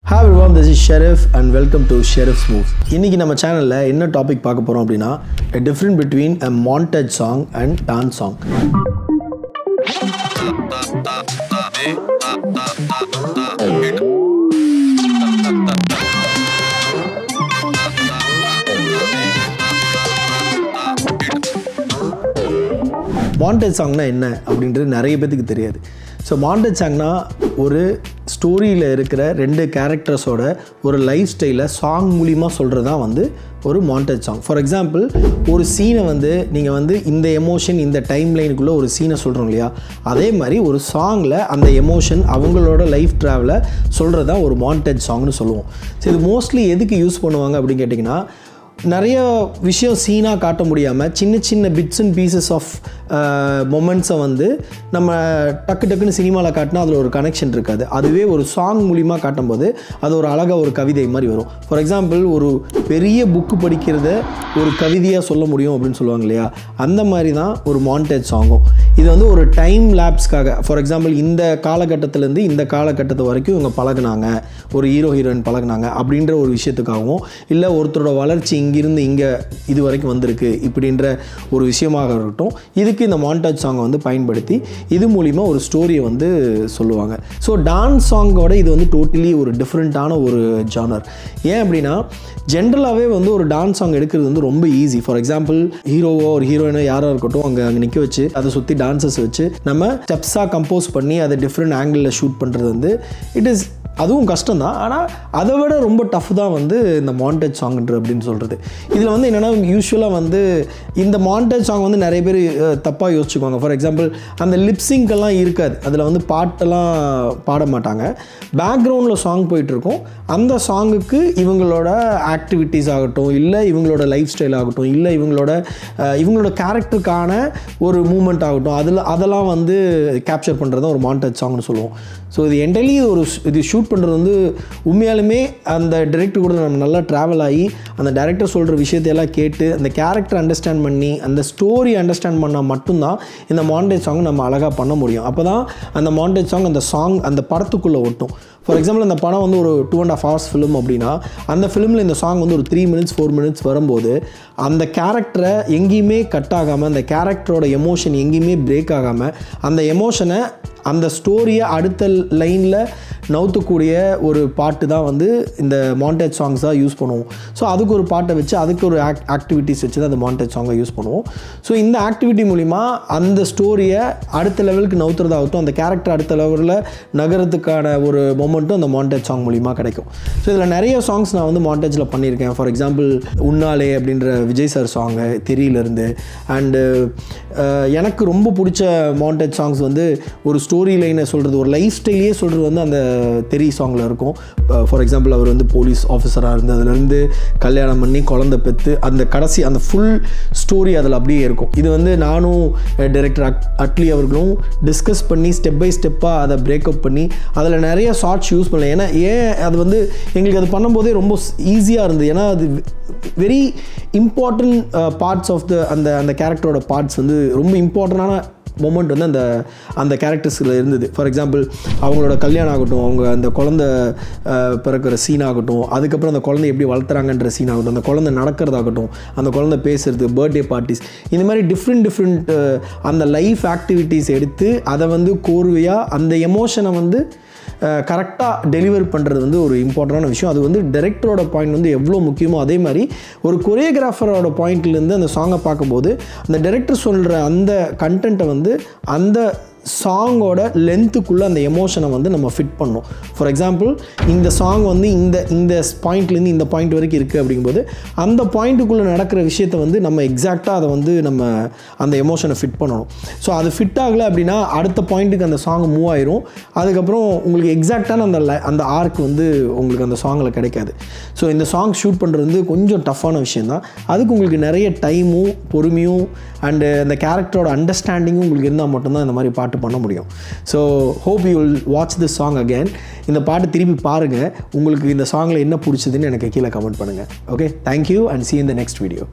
Hi everyone, this is Sheriff and welcome to Sheriff's Moves. இன்னைக்கு நம்ம சேனல்ல என்ன டாபிக் பார்க்க போறோம் அப்படினா a difference between a montage song and dance song. Montage song na என்ன அப்படின்றது நிறைய பேருக்கு தெரியாது. ஸோ மாண்டேஜ் சாங்னா ஒரு ஸ்டோரியில் இருக்கிற ரெண்டு கேரக்டர்ஸோட ஒரு லைஃப் ஸ்டைலை சாங் மூலிமா சொல்கிறது தான் வந்து ஒரு மாண்டேஜ் சாங். ஃபார் எக்ஸாம்பிள் ஒரு சீனை வந்து நீங்கள் வந்து இந்த எமோஷன் இந்த டைம் லைனுக்குள்ளே ஒரு சீனை சொல்கிறோம் இல்லையா, அதே மாதிரி ஒரு சாங்கில் அந்த எமோஷன் அவங்களோட லைஃப் ட்ராவலை சொல்கிறது தான் ஒரு மாண்டேஜ் சாங்னு சொல்லுவோம். ஸோ இது மோஸ்ட்லி எதுக்கு யூஸ் பண்ணுவாங்க அப்படின்னு கேட்டிங்கன்னா, நிறைய விஷயம் சீனாக காட்ட முடியாமல் சின்ன சின்ன பிட்ஸ் அண்ட் பீசஸ் ஆஃப் மொமெண்ட்ஸை வந்து நம்ம டக்குன்னு சினிமாவில் காட்டினா அதில் ஒரு கனெக்ஷன் இருக்காது. அதுவே ஒரு சாங் மூலிமா காட்டும்போது அது ஒரு அழகாக ஒரு கவிதை மாதிரி வரும். ஃபார் எக்ஸாம்பிள் ஒரு பெரிய புக்கு படிக்கிறத ஒரு கவிதையாக சொல்ல முடியும் அப்படின்னு சொல்லுவாங்க இல்லையா, அந்த மாதிரி தான் ஒரு மாண்டேஜ் சாங்கும். இது வந்து ஒரு டைம் லேப்ஸ்க்காக, ஃபார் எக்ஸாம்பிள் இந்த காலகட்டத்திலேருந்து இந்த காலகட்டத்து வரைக்கும் இவங்க பழகுனாங்க, ஒரு ஹீரோ ஹீரோயின் பழகுனாங்க அப்படின்ற ஒரு விஷயத்துக்காகவும், இல்லை ஒருத்தரோட வளர்ச்சி இங்கிருந்து இங்கே இது வரைக்கும் வந்திருக்கு இப்படின்ற ஒரு விஷயமாக இருக்கட்டும், இதுக்கு இந்த மாண்டேஜ் சாங்கை வந்து பயன்படுத்தி இது மூலிமா ஒரு ஸ்டோரியை வந்து சொல்லுவாங்க. ஸோ டான்ஸ் சாங்கோட இது வந்து டோட்டலி ஒரு டிஃப்ரெண்ட்டான ஒரு ஜானர். ஏன் அப்படின்னா, ஜென்ரலாகவே வந்து ஒரு டான்ஸ் சாங் எடுக்கிறது வந்து ரொம்ப ஈஸி. ஃபார் எக்ஸாம்பிள் ஹீரோவோ ஒரு ஹீரோயினோ யாராக இருக்கட்டும் அங்கே நிற்க வச்சு அதை சுற்றி டான்ஸஸ் வச்சு நம்ம ஸ்டெப்ஸாக கம்போஸ் பண்ணி அதை டிஃப்ரெண்ட் ஆங்கிளில் ஷூட் பண்ணுறது வந்து அதுவும் கஷ்டம் தான். ஆனால் அதை விட ரொம்ப டஃப் தான் வந்து இந்த மாண்டேஜ் சாங்ன்ற அப்படின்னு சொல்கிறது. இதில் வந்து என்னென்னா, யூஸ்வலாக வந்து இந்த மாண்டேஜ் சாங் வந்து நிறைய பேர் தப்பாக யோசிச்சுக்குவாங்க. ஃபார் எக்ஸாம்பிள் அந்த லிப்ஸிங்கெல்லாம் இருக்காது, அதில் வந்து பாட்டெல்லாம் பாட மாட்டாங்க, பேக்ரவுண்டில் சாங் போயிட்டுருக்கும். அந்த சாங்குக்கு இவங்களோட ஆக்டிவிட்டீஸ் ஆகட்டும், இல்லை இவங்களோட லைஃப் ஸ்டைல் ஆகட்டும், இல்லை இவங்களோட கேரக்டருக்கான ஒரு மூமெண்ட் ஆகட்டும், அதெல்லாம் வந்து கேப்சர் பண்ணுறது தான் ஒரு மாண்டேஜ் சாங்னு சொல்லுவோம். ஸோ இது என்டையர்லி இது ஷூட் பண்ணுறது வந்து உண்மையாலுமே அந்த டைரக்டர் கூட நம்ம நல்லா ட்ராவல் ஆகி அந்த டைரக்டர் சொல்கிற விஷயத்தையெல்லாம் கேட்டு அந்த கேரக்டர் அண்டர்ஸ்டாண்ட் பண்ணி அந்த ஸ்டோரி அண்டர்ஸ்டாண்ட் பண்ணால் மட்டும்தான் இந்த மாண்டேஜ் சாங் நம்ம அழகாக பண்ண முடியும். அப்போ தான் அந்த மாண்டேஜ் சாங் அந்த படத்துக்குள்ளே ஒட்டும். ஃபார் எக்ஸாம்பிள் அந்த படம் வந்து ஒரு 2.5 hours ஃபிலிம் அப்படின்னா, அந்த ஃபிலிமில் இந்த சாங் வந்து ஒரு 3 minutes 4 minutes வரும்போது அந்த கேரக்டரை எங்கேயுமே கட் ஆகாமல், அந்த கேரக்டரோட எமோஷன் எங்கேயுமே பிரேக் ஆகாமல், அந்த எமோஷனை அந்த ஸ்டோரியை அடுத்த லைனில் நவுத்தக்கூடிய ஒரு பாட்டு தான் வந்து இந்த மாண்டேஜ் சாங்ஸாக யூஸ் பண்ணுவோம். ஸோ அதுக்கு ஒரு பாட்டை வச்சு அதுக்கு ஒரு ஆக்டிவிட்டீஸ் வச்சு தான் அந்த மாண்டேஜ் சாங்கை யூஸ் பண்ணுவோம். ஸோ இந்த ஆக்டிவிட்டி மூலிமா அந்த ஸ்டோரியை அடுத்த லெவலுக்கு நவுத்துறதாகட்டும், அந்த கேரக்டர் அடுத்த லெவலில் நகரத்துக்கான ஒரு மொமெண்ட்டும் அந்த மாண்டேஜ் சாங் மூலிமா கிடைக்கும். ஸோ இதில் நிறைய சாங்ஸ் நான் வந்து மாண்டேஜில் பண்ணியிருக்கேன். ஃபார் எக்ஸாம்பிள் உன்னாலே அப்படின்ற விஜய் சார் சாங்கு தெரியலேருந்து, அண்டு எனக்கு ரொம்ப பிடிச்ச மாண்டேஜ் சாங்ஸ் வந்து ஒரு ஸ்டோரி லைனை சொல்கிறது, ஒரு லைஃப் ஸ்டைலையே சொல்கிறது வந்து அந்த தெரி சாங்கில் இருக்கும். ஃபார் எக்ஸாம்பிள் அவர் வந்து போலீஸ் ஆஃபீஸராக இருந்து அதுலேருந்து கல்யாணம் பண்ணி குழந்தை பெற்று அந்த கடைசி அந்த ஃபுல் ஸ்டோரி அதில் அப்படியே இருக்கும். இது வந்து நானும் டைரக்டர் அட்லி அவர்களும் டிஸ்கஸ் பண்ணி ஸ்டெப் பை ஸ்டெப்பாக அதை பிரேக்கப் பண்ணி அதில் நிறைய ஷார்ட்ஸ் யூஸ் பண்ணல. ஏன் அது வந்து எங்களுக்கு அது பண்ணும்போதே ரொம்ப ஈஸியாக இருந்தது. ஏன்னா அது வெரி இம்பார்ட்டன்ட் பார்ட்ஸ் ஆஃப் அந்த கேரக்டரோட பார்ட்ஸ் வந்து ரொம்ப இம்பார்ட்டண்டான மொமெண்ட் வந்து அந்த கேரக்டர்ஸில் இருந்தது. ஃபார் எக்ஸாம்பிள் அவங்களோட கல்யாணம் ஆகட்டும், அவங்க அந்த குழந்தை பிறக்கிற சீன் ஆகட்டும், அதுக்கப்புறம் அந்த குழந்தை எப்படி வளர்த்துறாங்கன்ற சீன் ஆகட்டும், அந்த குழந்தை நடக்கிறதாகட்டும், அந்த குழந்தை பேசுகிறது, பர்த்டே பார்ட்டிஸ், இந்த மாதிரி டிஃப்ரெண்ட் அந்த லைஃப் ஆக்டிவிட்டீஸ் எடுத்து அதை வந்து கோர்வையாக அந்த எமோஷனை வந்து கரெக்டாக டெலிவர் பண்ணுறது வந்து ஒரு இம்பார்ட்டண்டான விஷயம். அது வந்து டைரக்டரோட பாயிண்ட் வந்து எவ்வளோ முக்கியமோ அதே மாதிரி ஒரு கொரியோகிராஃபரோட பாயிண்ட்லேருந்து அந்த சாங்கை பார்க்கும்போது அந்த டைரக்டர் சொல்கிற அந்த கண்டென்ட்டை வந்து அந்த சாங்கோட லென்த்துக்குள்ளே அந்த எமோஷனை வந்து நம்ம ஃபிட் பண்ணோம். ஃபார் எக்ஸாம்பிள் இந்த சாங் வந்து இந்த பாயிண்ட்லேருந்து இந்த பாயிண்ட் வரைக்கும் இருக்குது அப்படிங்கும்போது அந்த பாயிண்ட்டுக்குள்ளே நடக்கிற விஷயத்தை வந்து நம்ம எக்ஸாக்டாக அதை வந்து நம்ம அந்த எமோஷனை ஃபிட் பண்ணணும். ஸோ அது ஃபிட் ஆகலை அப்படின்னா அடுத்த பாயிண்ட்டுக்கு அந்த சாங் மூவ் ஆயிரும். அதுக்கப்புறம் உங்களுக்கு எக்ஸாக்டான அந்த ஆர்க் வந்து உங்களுக்கு அந்த சாங்கில் கிடைக்காது. ஸோ இந்த சாங் ஷூட் பண்ணுறது வந்து கொஞ்சம் டஃப்பான விஷயந்தான். அதுக்கு உங்களுக்கு நிறைய டைமும் பொறுமையும் அண்டு அந்த கேரக்டரோட அண்டர்ஸ்டாண்டிங்கும் உங்களுக்கு இருந்தால் மட்டும்தான் இந்த மாதிரி பாட்டு பண்ண முடியும். So hope you will watch this song again. இந்த பாட்டு திருப்பி பாருங்கள், உங்களுக்கு இந்த சாங்கில் என்ன பிடிச்சதுன்னு எனக்கு கீழே கமெண்ட் பண்ணுங்கள். Okay, thank you and see you in the next video.